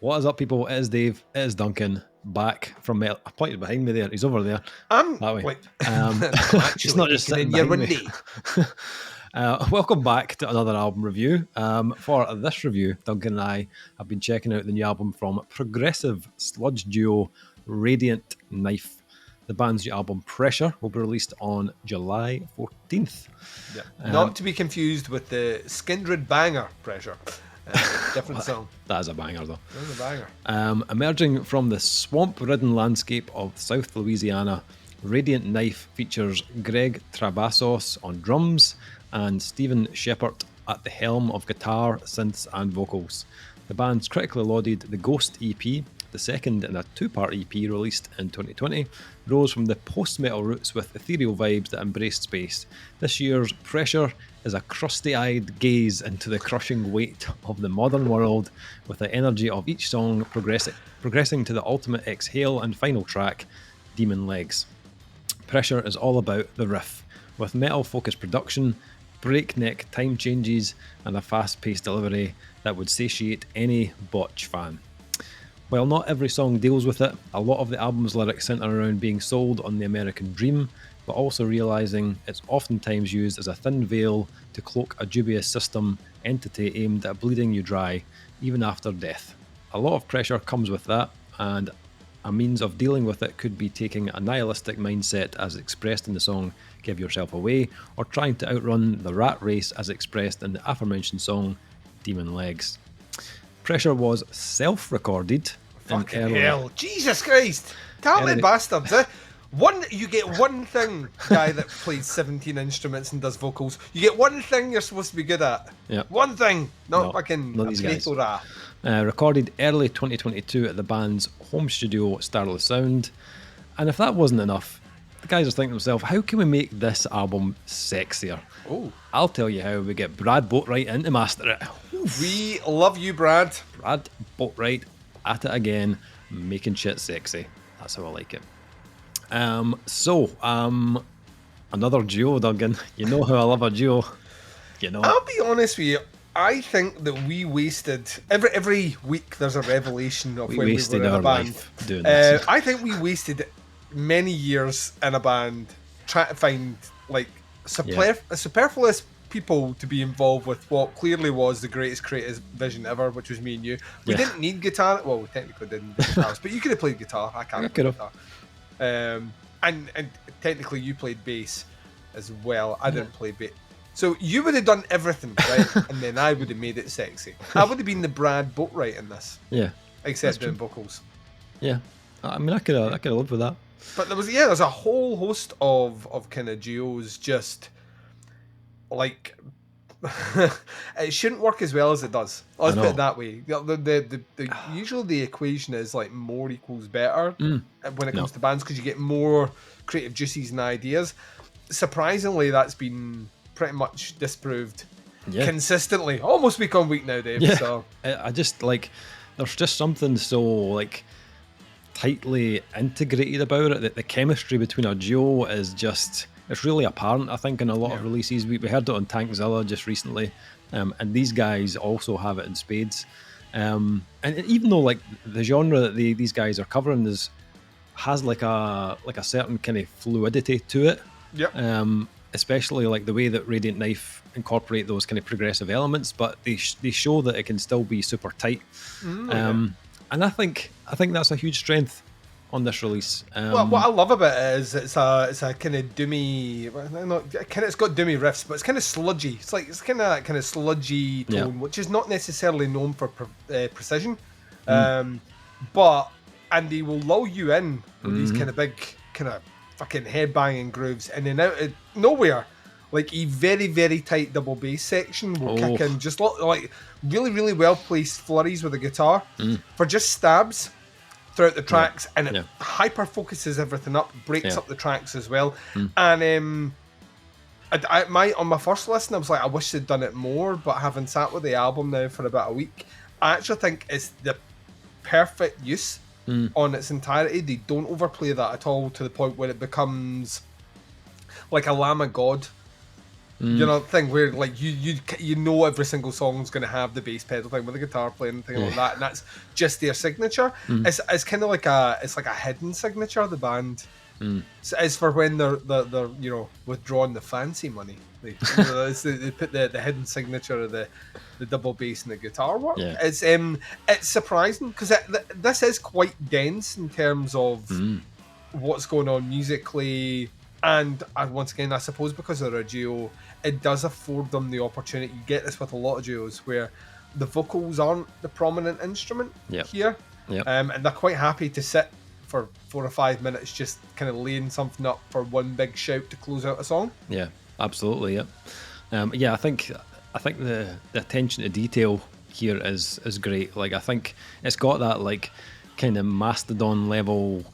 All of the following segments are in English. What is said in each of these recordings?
What is up, people? It is Dave. It is Duncan. Back from Metal. I pointed behind me there. He's over there. I'm that way. like, He's not just sitting your behind me. windy. Welcome back to another album review. For this review, Duncan and I have been checking out the new album from progressive sludge duo Radiant Knife. The band's new album Pressure will be released on July 14th. Yeah. Not to be confused with the Skindred banger Pressure. Different song. That is a banger, though. That is a banger. Emerging from the swamp-ridden landscape of South Louisiana, Radiant Knife features Greg Trabassos on drums and Stephen Shepard at the helm of guitar, synths and vocals. The band's critically lauded The Ghost EP, the second in a two-part EP released in 2020, rose from the post-metal roots with ethereal vibes that embraced space. This year's Pressure is a crusty-eyed gaze into the crushing weight of the modern world, with the energy of each song progressing to the ultimate exhale and final track, Demon Legs. Pressure is all about the riff, with metal-focused production, breakneck time changes, and a fast-paced delivery that would satiate any Botch fan. While not every song deals with it, a lot of the album's lyrics centre around being sold on the American dream, but also realising it's oftentimes used as a thin veil to cloak a dubious system entity aimed at bleeding you dry, even after death. A lot of pressure comes with that, and a means of dealing with it could be taking a nihilistic mindset as expressed in the song Give Yourself Away, or trying to outrun the rat race as expressed in the aforementioned song Demon Legs. Pressure was self-recorded. Fucking hell. Jesus Christ. Talented bastards, eh? You get one thing, guy that plays 17 instruments and does vocals. You get one thing you're supposed to be good at. Yep. One thing. Not fucking these guys. Rat. Recorded early 2022 at the band's home studio, Starless Sound. And if that wasn't enough, the guys are thinking to themselves, how can we make this album sexier? Oh, I'll tell you how. We get Brad Boatwright in to master it. We love you, Brad. Brad Boatwright at it again, making shit sexy. That's how I like it. Another duo, Duncan. You know how I love a duo. You know. I'll be honest with you. I think that we wasted every week. There's a revelation of when we were in a band. Doing this. I think we wasted many years in a band trying to find like superfluous people to be involved with what clearly was the greatest creative vision ever, which was me and you. We didn't need guitar. Well, we technically didn't need guitars, but you could have played guitar. I can't play guitar. And technically you played bass as well. I didn't play bass. So you would have done everything, right? And then I would have made it sexy. I would have been the Brad Boatwright in this. Yeah. Except doing vocals. Yeah. I mean, I could have lived with that. But there's a whole host of kind of duos just like it shouldn't work as well as it does. Let's put it that way. Usually the equation is like more equals better when it comes to bands, because you get more creative juices and ideas. Surprisingly, that's been pretty much disproved consistently, almost week on week now, Dave. Yeah. So I just like, there's just something so like tightly integrated about it that the chemistry between a duo is just, it's really apparent, I think, in a lot of releases. We heard it on Tankzilla just recently, and these guys also have it in spades. And even though like the genre that these guys are covering has like a certain kind of fluidity to it. Yeah. Especially like the way that Radiant Knife incorporate those kind of progressive elements, but they show that it can still be super tight. And I think that's a huge strength on this release. Well, what I love about it is it's a kind of doomy. It's got doomy riffs, but it's kind of sludgy. It's kind of sludgy tone, which is not necessarily known for precision. But they will lull you in with these kind of big kind of fucking headbanging grooves, and then out of nowhere, like a very, very tight double bass section will kick in, just like really, really well placed flurries with the guitar for just stabs throughout the tracks, and it hyper focuses everything up, breaks up the tracks as well. And on my first listen, I was like, I wish they'd done it more, but having sat with the album now for about a week, I actually think it's the perfect use on its entirety. They don't overplay that at all to the point where it becomes like a Lamb of God You know, thing where like you know every single song's going to have the bass pedal thing with the guitar playing and thing like that, and that's just their signature. It's kind of like a hidden signature. The band. So as for when they're you know, withdrawing the fancy money, they put the hidden signature of the double bass and the guitar work. Yeah. It's surprising because this is quite dense in terms of what's going on musically, and once again, I suppose because they're a duo, it does afford them the opportunity. You get this with a lot of duos where the vocals aren't the prominent instrument here, and they're quite happy to sit for 4 or 5 minutes just kind of laying something up for one big shout to close out a song. Yeah, absolutely. I think the attention to detail here is great. Like, I think it's got that like kind of Mastodon level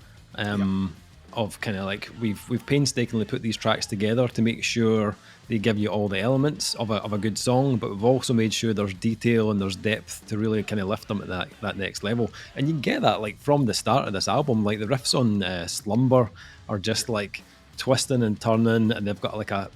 of kind of like we've painstakingly put these tracks together to make sure they give you all the elements of a good song, but we've also made sure there's detail and there's depth to really kind of lift them at that next level. And you get that like from the start of this album. Like the riffs on Slumber are just like twisting and turning, and they've got like a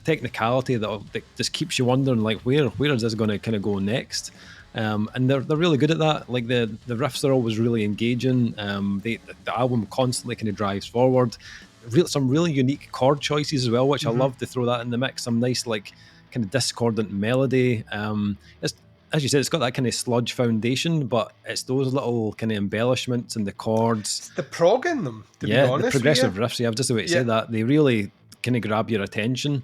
technicality that just keeps you wondering like where is this going to kind of go next. And they're really good at that. Like the riffs are always really engaging. The album constantly kind of drives forward. Some really unique chord choices as well, which I love to throw that in the mix. Some nice like kind of discordant melody. It's, as you said, it's got that kind of sludge foundation, but it's those little kind of embellishments in the chords. It's the prog in them, to be honest. The progressive riffs. Yeah, I was just about to say that. They really kind of grab your attention.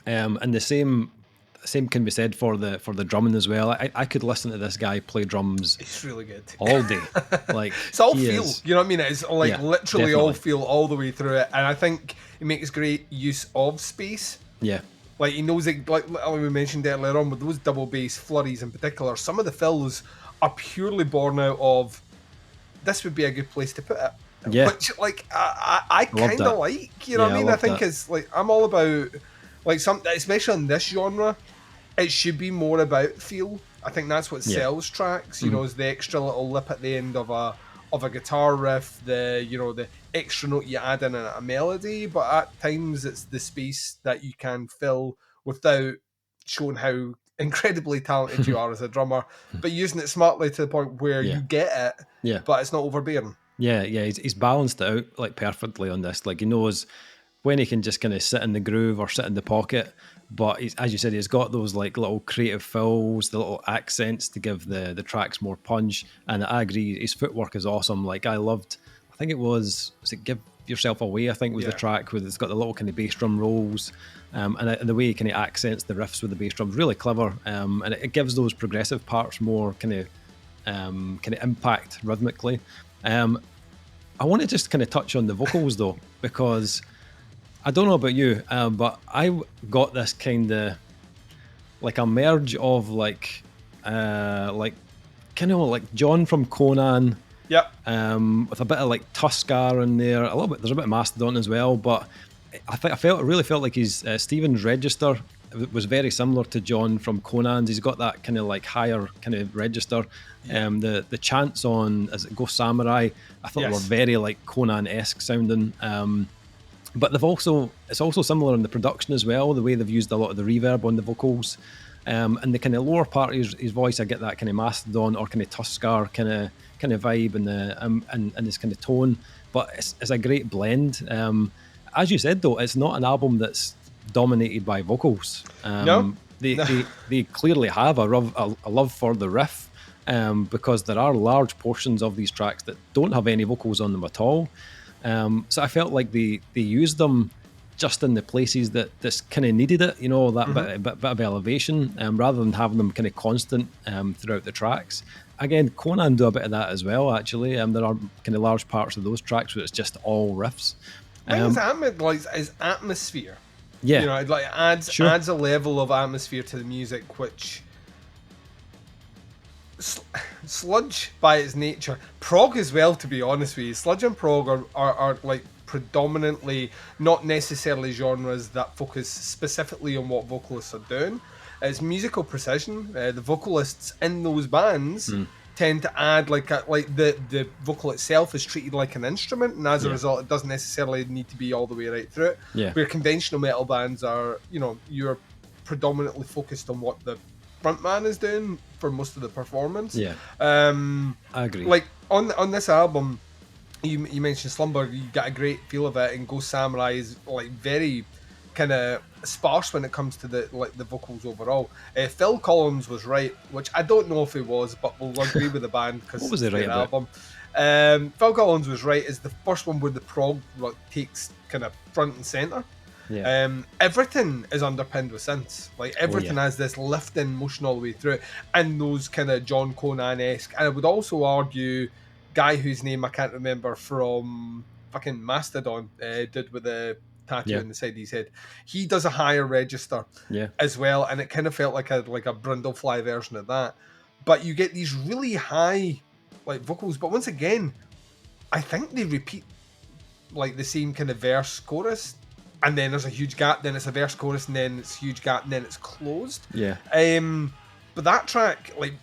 And the same can be said for the drumming as well. I could listen to this guy play drums. It's really good all day. Like it's all feel. You know what I mean? It's like literally all feel all the way through it. And I think he makes great use of space. Yeah. Like he knows it. Like we mentioned earlier on with those double bass flurries in particular. Some of the fills are purely born out of this would be a good place to put it. Yeah. Which like I kind of like. You know what I mean? I think it's like I'm all about like some, especially in this genre. It should be more about feel. I think that's what sells tracks. You know, is the extra little lip at the end of a guitar riff, the extra note you add in a melody. But at times it's the space that you can fill without showing how incredibly talented you are as a drummer, but using it smartly to the point where you get it. Yeah. But it's not overbearing. Yeah. He's balanced it out like perfectly on this. Like he knows when he can just kind of sit in the groove or sit in the pocket. But as you said, he's got those like little creative fills, the little accents to give the tracks more punch. And I agree, his footwork is awesome. Like I think it was it Give Yourself Away, I think was the track where it's got the little kind of bass drum rolls. And the way he kind of accents the riffs with the bass drums, really clever. And it gives those progressive parts more kind of impact rhythmically. I want to just kind of touch on the vocals though, because I don't know about you, but I got this kind of like a merge of like kind of like John from Conan, with a bit of like Tuskar in there, a little bit. There's a bit of Mastodon as well, but I really felt like his Stephen's register was very similar to John from Conan's. He's got that kind of like higher kind of register. The chants on as it goes Samurai, I thought were very like Conan-esque sounding. But it's also similar in the production as well, the way they've used a lot of the reverb on the vocals. And the kind of lower part of his voice, I get that kind of Mastodon or kind of Tuskar kind of vibe and this kind of tone. But it's a great blend. As you said though, it's not an album that's dominated by vocals. They clearly have a love for the riff, because there are large portions of these tracks that don't have any vocals on them at all. So I felt like they used them just in the places that this kind of needed it, you know, that bit of elevation, rather than having them kind of constant throughout the tracks. Again, Conan do a bit of that as well, actually. There are kind of large parts of those tracks where it's just all riffs. Is atmosphere. Yeah. You know, it like adds a level of atmosphere to the music, which sludge by its nature, prog as well, to be honest with you, sludge and prog are like predominantly not necessarily genres that focus specifically on what vocalists are doing. It's musical precision. The vocalists in those bands tend to add like the vocal itself is treated like an instrument, and as a result, it doesn't necessarily need to be all the way right through it. Yeah. Where conventional metal bands are, you're predominantly focused on what the frontman is doing for most of the performance. Yeah. I agree. Like on this album, you mentioned Slumber, you get a great feel of it, and Ghost Samurai is like very kind of sparse when it comes to the vocals overall. Phil Collins was right, which I don't know if he was, but we'll agree with the band because what was he right about? Album. Phil Collins was right. Is the first one where the prog takes kind of front and center. Yeah. Everything is underpinned with synths. Like everything has this lifting motion all the way through it, and those kind of John Conan-esque. And I would also argue, guy whose name I can't remember from fucking Mastodon did with the tattoo on the side of his head. He does a higher register as well, and it kind of felt like a Brundlefly version of that. But you get these really high like vocals, but once again, I think they repeat like the same kind of verse chorus, and then there's a huge gap, then it's a verse chorus, and then it's a huge gap, and then it's closed. Yeah. But that track like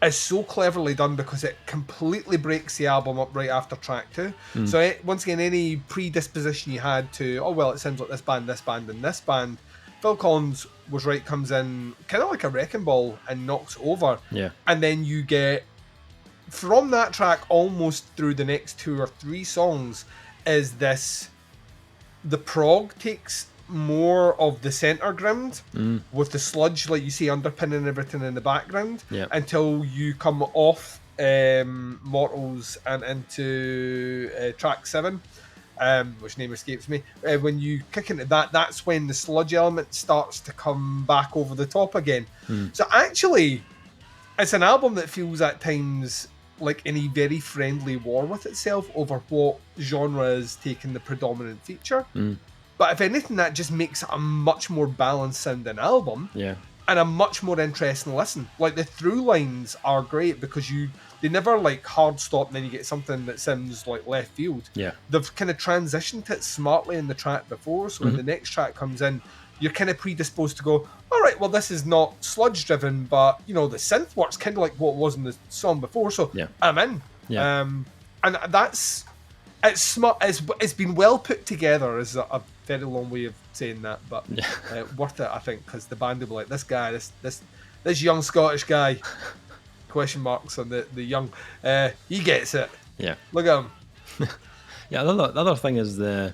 is so cleverly done because it completely breaks the album up right after track 2. So once again, any predisposition you had to, oh well, it sounds like this band, and this band, Phil Collins was right, comes in kind of like a wrecking ball and knocks over. Yeah. And then you get, from that track almost through the next 2 or 3 songs, is this, the prog takes more of the center ground with the sludge, like you see, underpinning everything in the background until you come off Mortals and into track 7, which name escapes me. When you kick into that, that's when the sludge element starts to come back over the top again. So actually, it's an album that feels at times like in a very friendly war with itself over what genre is taking the predominant feature. But if anything, that just makes it a much more balanced sounding album. Yeah. And a much more interesting listen. Like the through lines are great because they never like hard stop and then you get something that sounds like left field. Yeah. They've kind of transitioned it smartly in the track before, so when the next track comes in, you're kind of predisposed to go, all right, well, this is not sludge driven, but the synth works kind of like what was in the song before, so I'm in. Yeah. And it's smart. It's been well put together. Is a very long way of saying that, but worth it, I think, because the band will be like, this guy, this young Scottish guy, question marks on the young, he gets it. Yeah. Look at him. Yeah. The other thing is the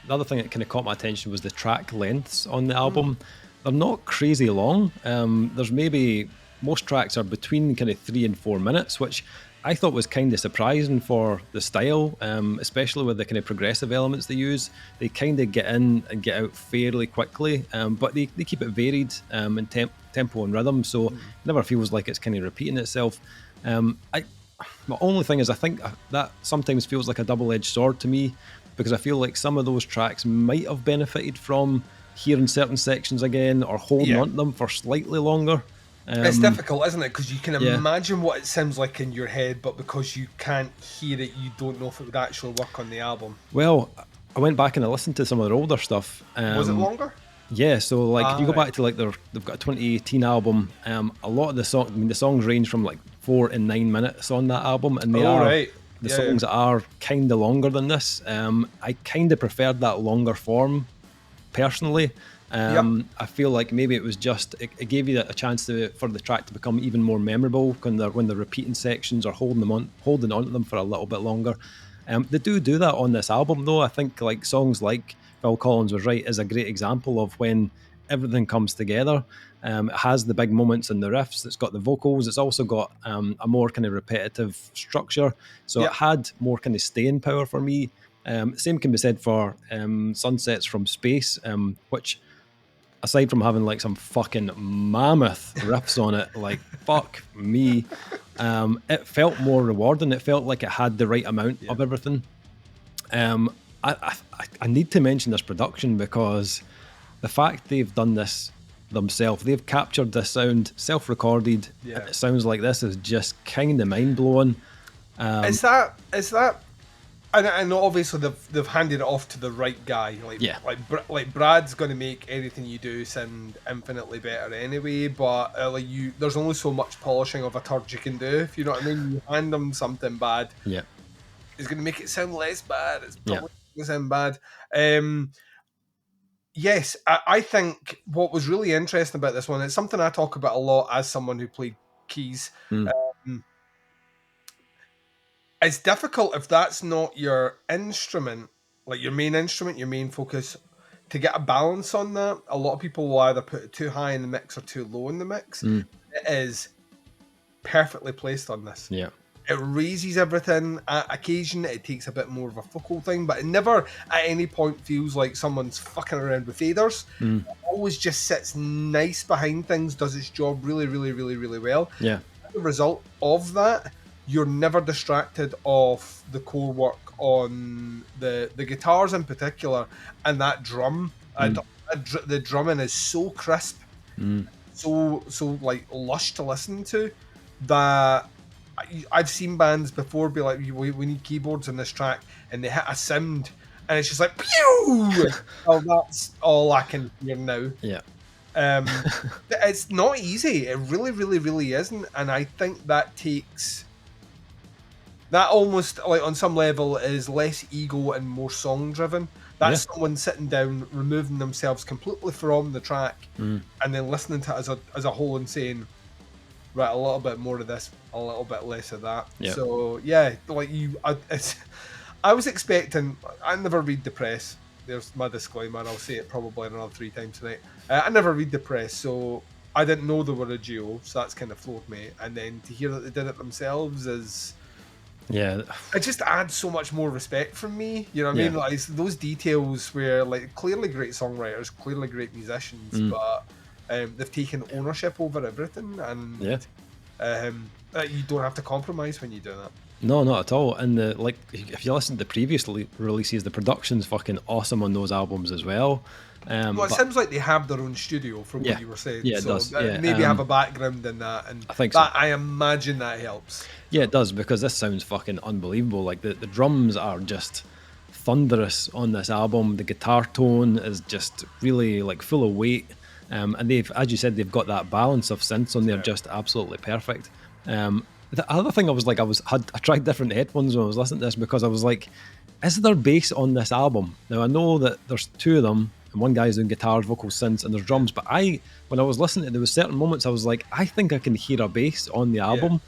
other thing that kind of caught my attention was the track lengths on the album. They're not crazy long. There's maybe, most tracks are between kind of 3 and 4 minutes, which I thought was kind of surprising for the style, especially with the kind of progressive elements they use. They kind of get in and get out fairly quickly, but they keep it varied in tempo and rhythm, so it never feels like it's kind of repeating itself. My only thing is I think that sometimes feels like a double-edged sword to me, because I feel like some of those tracks might have benefited from hearing certain sections again or holding on to them for slightly longer. It's difficult, isn't it? Because you can imagine what it sounds like in your head, but because you can't hear it, you don't know if it would actually work on the album. Well, I went back and I listened to some of their older stuff. Was it longer? Yeah, so like if you go back to like they've got a 2018 album, a lot of the songs range from like 4 and 9 minutes on that album, and the songs are kind of longer than this. I kind of preferred that longer form, personally. I feel like maybe it was just it gave you a chance for the track to become even more memorable when they're repeating sections or holding on to them for a little bit longer. They do that on this album though. I think like songs like Phil Collins Was Right is a great example of when everything comes together. It has the big moments and the riffs. It's got the vocals. It's also got a more kind of repetitive structure. So it had more kind of staying power for me. Same can be said for Sunsets from Space, which, aside from having like some fucking mammoth riffs on it, like fuck me, it felt more rewarding. It felt like it had the right amount of everything. I need to mention this production because the fact they've done this themselves, they've captured this sound, self-recorded. It sounds like this is just kind of mind-blowing. Is that And obviously they've handed it off to the right guy. Like Brad's going to make anything you do sound infinitely better anyway. But there's only so much polishing of a turd you can do. If you know what I mean, you hand him something bad. Yeah, it's going to make it sound less bad. It's probably going to sound bad. Yes, I think what was really interesting about this one, it's something I talk about a lot as someone who played keys. It's difficult if that's not your instrument, like your main instrument, your main focus, to get a balance on that. A lot of people will either put it too high in the mix or too low in the mix. It is perfectly placed on this. Yeah. It raises everything. At occasion, it takes a bit more of a focal thing, but it never at any point feels like someone's fucking around with faders. It always just sits nice behind things, does its job really, really, really, really well. Yeah. As a result of that, you're never distracted off the core work on the guitars in particular, and that drum. The drumming is so crisp, so like lush to listen to, that I've seen bands before be like, we need keyboards in this track, and they hit a sound, and it's just like, pew! Oh, that's all I can hear now. Yeah. It's not easy. It really, really, really isn't. And I think that almost, like, on some level is less ego and more song driven. That's someone sitting down, removing themselves completely from the track, and then listening to it as a whole and saying, right, a little bit more of this, a little bit less of that. Yep. So yeah, like I was expecting. I never read the press. There's my disclaimer. I'll say it probably another 3 times tonight. I never read the press, so I didn't know they were a duo. So that's kind of floored me. And then to hear that they did it themselves is, it just adds so much more respect from me. You know what I mean? Like, it's those details where, like, clearly great songwriters, clearly great musicians, but they've taken ownership over everything, and you don't have to compromise when you do that. No, not at all. And if you listen to the previous releases, the production's fucking awesome on those albums as well. Well, it seems like they have their own studio, from what you were saying. Yeah, it does. Maybe have a background in that, and I think so. I imagine that helps. Yeah, it does, because this sounds fucking unbelievable. Like, the drums are just thunderous on this album. The guitar tone is just really, like, full of weight. And they've, as you said, they've got that balance of synths on there, just absolutely perfect. The other thing I was like, I tried different headphones when I was listening to this, because I was like, is there bass on this album? Now, I know that there's 2 of them, and one guy's doing guitars, vocals, synths, and there's drums, but when I was listening, there was certain moments I was like, I think I can hear a bass on the album.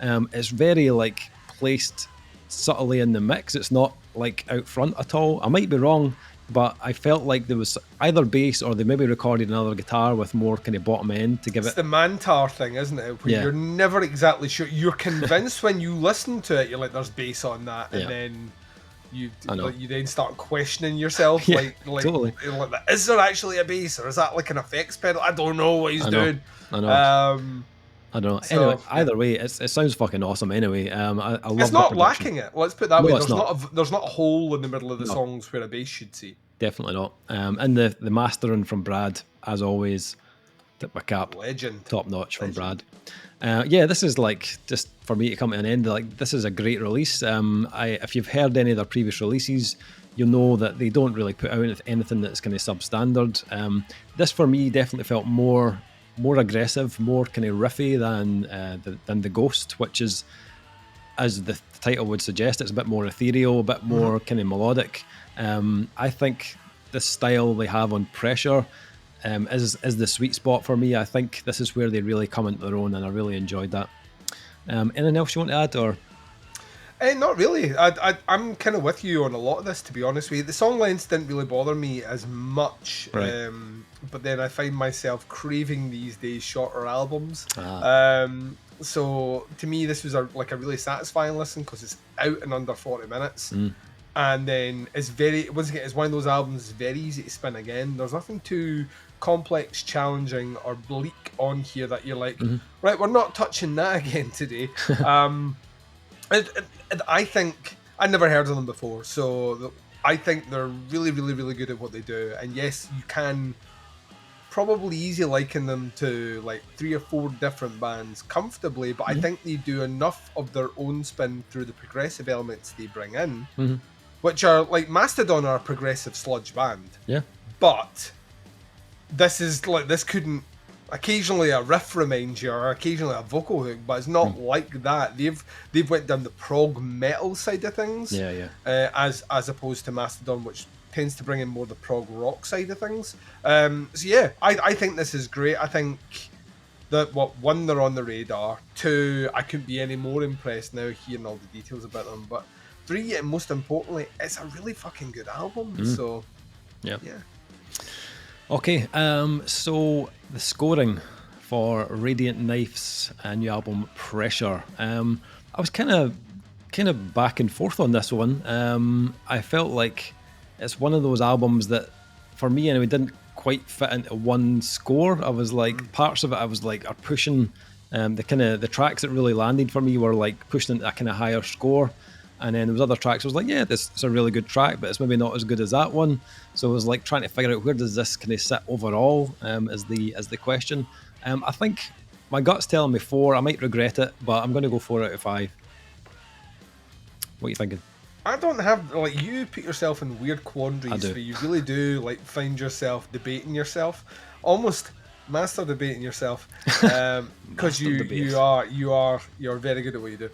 It's very, like, placed subtly in the mix. It's not, like, out front at all. I might be wrong, but I felt like there was either bass, or they maybe recorded another guitar with more kind of bottom end to give it. It's the Mantar thing, isn't it? Where you're never exactly sure. You're convinced when you listen to it, you're like, there's bass on that, and then you then start questioning yourself, like totally. Like, is there actually a bass, or is that like an effects pedal? I don't know what he's doing. I know. I don't know. So, anyway, either way, it sounds fucking awesome. Anyway, I love. It's not lacking it. Let's put it that way. There's not a hole in the middle of the songs where a bass should see. Definitely not. And the mastering from Brad, as always, tip my cap. Legend. Top notch from Brad. This is, like, just for me to come to an end. Like, this is a great release. If you've heard any of their previous releases, you'll know that they don't really put out anything that's kind of substandard. This for me definitely felt more aggressive, more kind of riffy than the Ghost, which is, as the title would suggest, it's a bit more ethereal, a bit more kind of melodic. I think the style they have on Pressure is the sweet spot for me. I think this is where they really come into their own, and I really enjoyed that. Anything else you want to add, or? Not really. I'm kind of with you on a lot of this, to be honest with you. The song lengths didn't really bother me as much, right. But then I find myself craving these days shorter albums. So to me, this was a really satisfying listen, because it's out in under 40 minutes. And then it's one of those albums that's very easy to spin again. There's nothing too complex, challenging, or bleak on here that you're like, right, we're not touching that again today. I think I'd never heard of them before, so I think they're really, really, really good at what they do. And yes, you can probably easily liken them to like 3 or 4 different bands comfortably, but I think they do enough of their own spin through the progressive elements they bring in which are like Mastodon are a progressive sludge band. Yeah. But this is like, this couldn't, occasionally a riff reminds you, or occasionally a vocal hook, but it's not like that. They've went down the prog metal side of things, as opposed to Mastodon, which tends to bring in more the prog rock side of things. So yeah, I think this is great. I think that, one, they're on the radar. Two, I couldn't be any more impressed now hearing all the details about them. But three, and most importantly, it's a really fucking good album. So yeah. Okay, so the scoring for Radiant Knife's new album Pressure. I was kind of back and forth on this one. I felt like it's one of those albums that, for me anyway, didn't quite fit into one score. I was like, parts of it I was like are pushing, the tracks that really landed for me were like pushing into a kind of higher score. And then there was other tracks I was like, yeah, this is a really good track, but it's maybe not as good as that one. So I was like trying to figure out, where does this kind of sit overall, as the question. I think my gut's telling me 4. I might regret it, but I'm going to go 4 out of 5. What are you thinking? I don't have, like, you put yourself in weird quandaries where you really do like find yourself debating yourself, almost master debating yourself, because you're very good at what you do.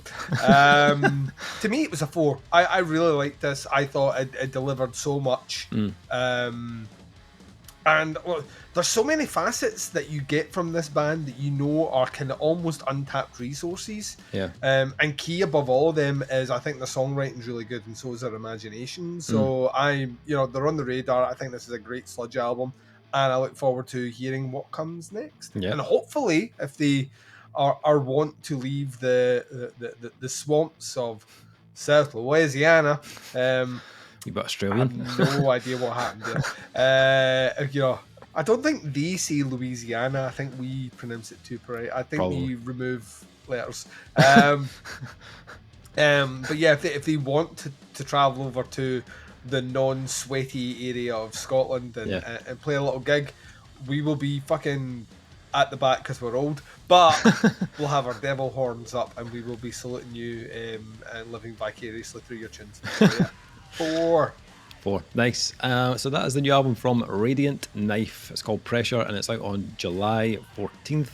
To me, it was a 4. I really liked this. I thought it delivered so much. And well, there's so many facets that you get from this band that you know are kind of almost untapped resources. Yeah. And key above all of them is, I think the songwriting's really good, and so is their imagination. So they're on the radar. I think this is a great sludge album, and I look forward to hearing what comes next. Yeah. And hopefully, if they are want to leave the swamps of South Louisiana, You got Australian. I have no idea what happened there. I don't think they say Louisiana. I think we pronounce it too polite. I think we remove letters. But yeah, if they want to travel over to the non-sweaty area of Scotland and play a little gig, we will be fucking at the back because we're old, but we'll have our devil horns up and we will be saluting you and living vicariously through your tunes. So, yeah. 4. Nice. So that is the new album from Radiant Knife. It's called Pressure, and it's out on July 14th.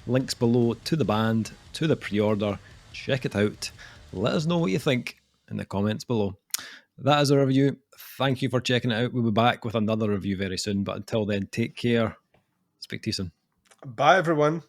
Links below to the band, to the pre-order. Check it out. Let us know what you think in the comments below. That is a review. Thank you for checking it out. We'll be back with another review very soon, but until then, take care. Speak to you soon. Bye, everyone.